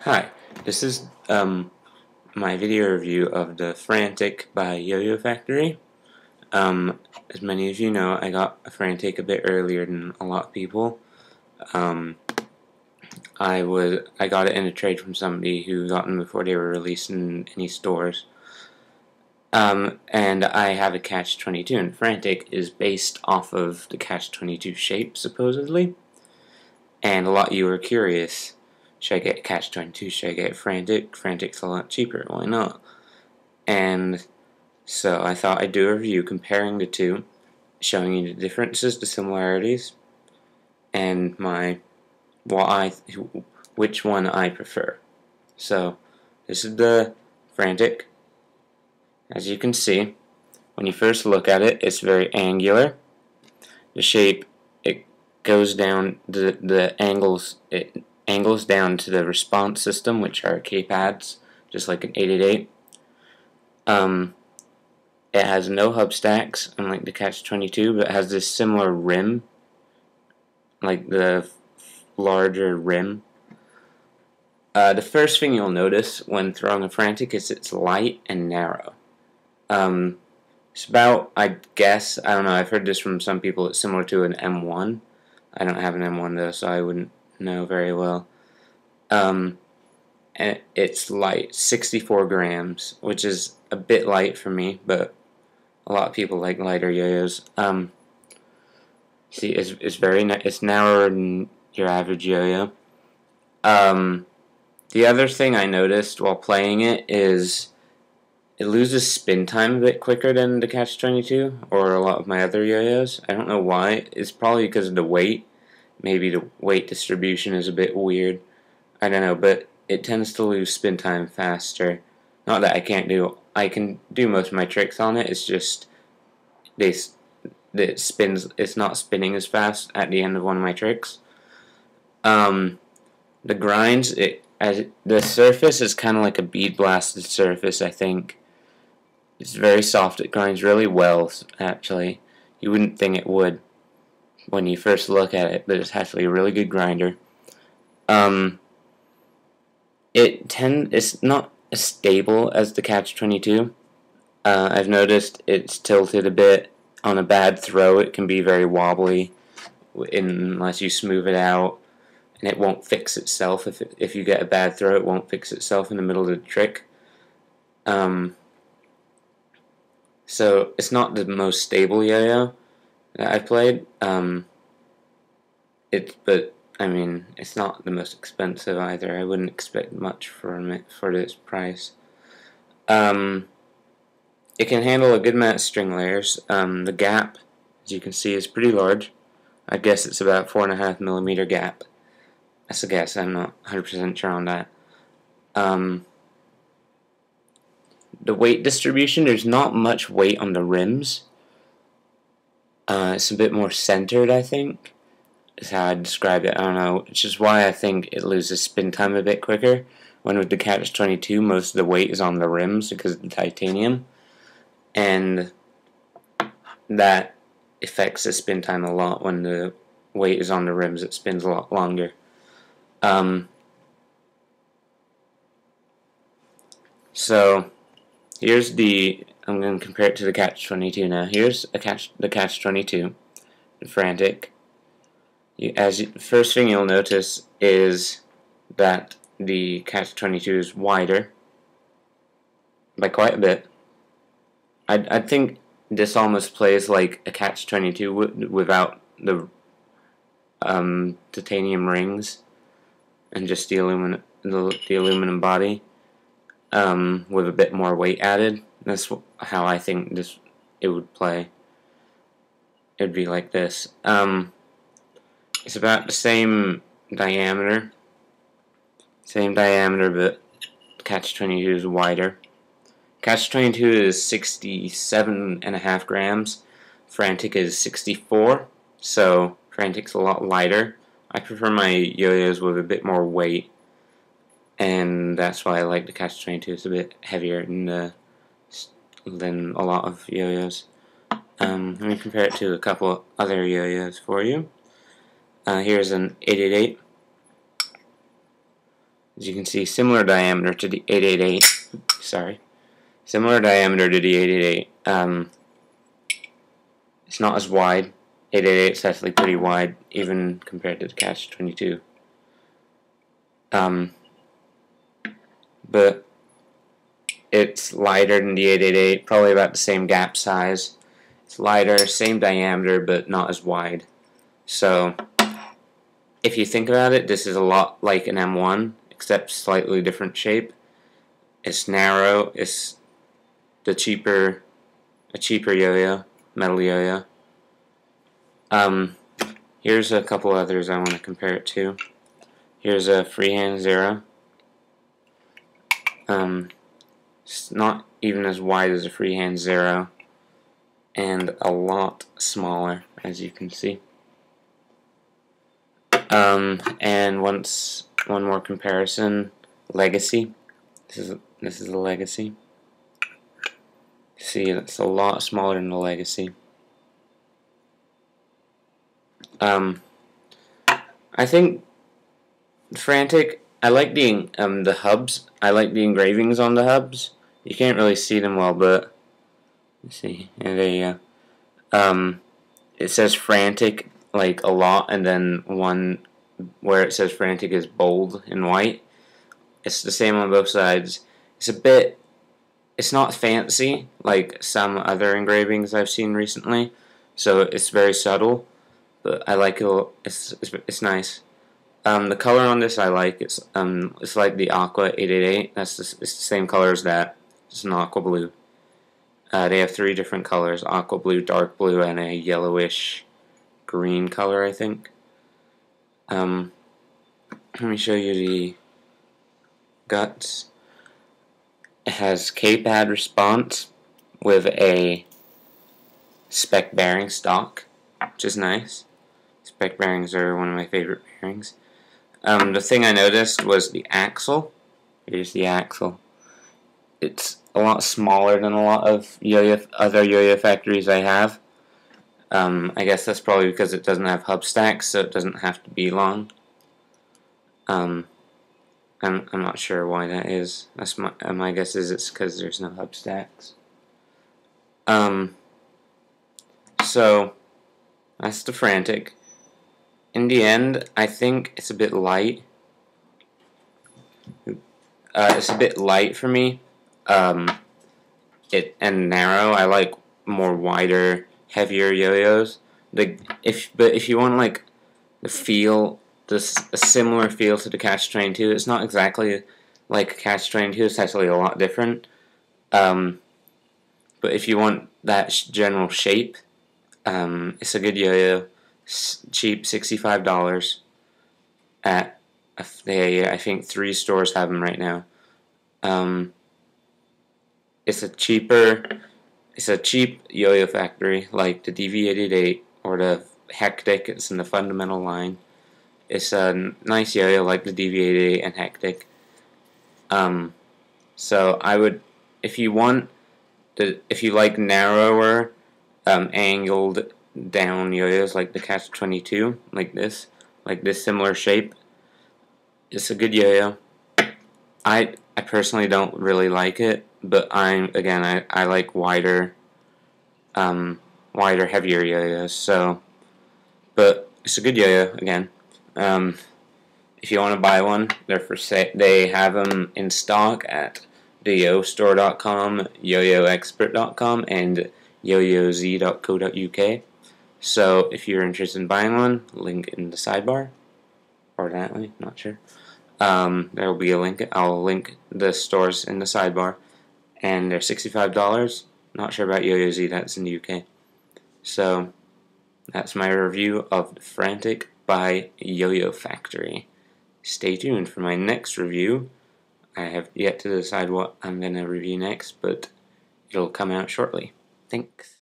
Hi, this is my video review of the Frantic by Yo-Yo Factory. As many of you know, I got a Frantic a bit earlier than a lot of people. Um, I got it in a trade from somebody who got them before they were released in any stores. And I have a Catch-22, and Frantic is based off of the Catch-22 shape, supposedly. And a lot of you were curious. Should I get Catch-22? Should I get Frantic? Frantic's a lot cheaper. Why not? And so I thought I'd do a review comparing the two, showing you the differences, the similarities, and which one I prefer. So this is the Frantic. As you can see, when you first look at it, it's very angular. The shape, it goes down, the angles, it angles down to the response system, which are keypads, just like an 888. It has no hub stacks, unlike the Catch-22, but it has this similar rim, like the larger rim. The first thing you'll notice when throwing a Frantic is it's light and narrow. It's about, I guess, I don't know, I've heard this from some people, it's similar to an M1. I don't have an M1 though, so I wouldn't know very well. And it's light, 64 grams, which is a bit light for me, but a lot of people like lighter yo-yos. See, it's narrower than your average yo-yo. The other thing I noticed while playing it is it loses spin time a bit quicker than the Catch-22 or a lot of my other yo-yos. I don't know why. It's probably because of the weight. Maybe the weight distribution is a bit weird. I don't know, but it tends to lose spin time faster. Not that I can do most of my tricks on it. It's just it's not spinning as fast at the end of one of my tricks. The grinds, the surface is kind of like a bead blasted surface, I think. It's very soft. It grinds really well, actually. You wouldn't think it would when you first look at it, but it's actually a really good grinder. It's not as stable as the Catch-22. I've noticed it's tilted a bit. On a bad throw, it can be very wobbly unless you smooth it out, and it won't fix itself. If you get a bad throw, it won't fix itself in the middle of the trick. So it's not the most stable yo-yo that I've played. But I mean, it's not the most expensive either. I wouldn't expect much from it for this price. It can handle a good amount of string layers. The gap, as you can see, is pretty large. I guess it's about 4.5mm gap. That's a guess. I'm not 100% sure on that. The weight distribution, there's not much weight on the rims. It's a bit more centered, I think, is how I'd describe it. I don't know, which is why I think it loses spin time a bit quicker. When with the Catch-22, most of the weight is on the rims because of the titanium. And that affects the spin time a lot. When the weight is on the rims, it spins a lot longer. So here's I'm going to compare it to the Catch-22 now. Here's the Catch-22, the Frantic. First thing you'll notice is that the Catch-22 is wider by quite a bit. I think this almost plays like a Catch-22 without the titanium rings and just the aluminum body, with a bit more weight added. That's how I think it would play. It would be like this. It's about the same diameter, but Catch-22 is wider. Catch-22 is 67.5 grams. Frantic is 64, so Frantic's a lot lighter. I prefer my yo-yos with a bit more weight, and that's why I like the Catch-22. It's a bit heavier than a lot of yo-yos. Let me compare it to a couple other yo-yos for you. Here's an 888. As you can see, similar diameter to the 888. Sorry. Similar diameter to the 888. It's not as wide. 888 is actually pretty wide, even compared to the Catch 22. But it's lighter than the 888, probably about the same gap size. It's lighter, same diameter, but not as wide. So, if you think about it, this is a lot like an M1, except slightly different shape. It's narrow. It's a cheaper yo-yo, metal yo-yo. Here's a couple others I want to compare it to. Here's a Freehand Zero. It's not even as wide as a Freehand Zero, and a lot smaller, as you can see. And one more comparison, Legacy. This is a Legacy. See, it's a lot smaller than the Legacy. I think Frantic, I like the hubs. I like the engravings on the hubs. You can't really see them well, but let's see. And it says Frantic like a lot, and then one where it says Frantic is bold in white. It's the same on both sides. It's not fancy like some other engravings I've seen recently, so it's very subtle, but I like it. It's nice. The color on this I like. It's like the Aqua 888. It's the same color as that. It's an aqua blue. They have 3 different colors: aqua blue, dark blue, and a yellowish green color, I think. Let me show you the guts. It has K-pad response with a spec bearing stock, which is nice. Spec bearings are one of my favorite bearings. The thing I noticed was the axle. Here's the axle. It's a lot smaller than a lot of other yo-yo factories I have. I guess that's probably because it doesn't have hub stacks, so it doesn't have to be long. I'm not sure why that is. That's my guess is it's because there's no hub stacks. So that's the Frantic. In the end, I think it's a bit light. It's a bit light for me. And narrow. I like more wider, heavier yo-yos. But if you want like the feel, a similar feel to the Catch 22, it's not exactly like Catch 22. It's actually a lot different. But if you want that general shape, it's a good yo-yo. Cheap, $65 at I think 3 stores have them right now. It's a cheap yo-yo factory like the DV888 or the Hectic. It's in the fundamental line. It's a nice yo-yo like the DV888 and Hectic. So I would, if you like narrower, angled down yo-yos like the Catch 22, like this similar shape, it's a good yo-yo. I personally don't really like it, but I like wider, heavier yo-yos. So, but it's a good yo-yo again. If you want to buy one, they're for sale. They have them in stock at theyostore.com, yoyoexpert.com, and yoyoz.co.uk. So if you're interested in buying one, link in the sidebar, or that way, not sure. There will be a link. I'll link the stores in the sidebar, and they're $65. Not sure about YoYoZ, that's in the UK. So that's my review of the Frantic by Yo-Yo Factory. Stay tuned for my next review. I have yet to decide what I'm going to review next, but it'll come out shortly. Thanks.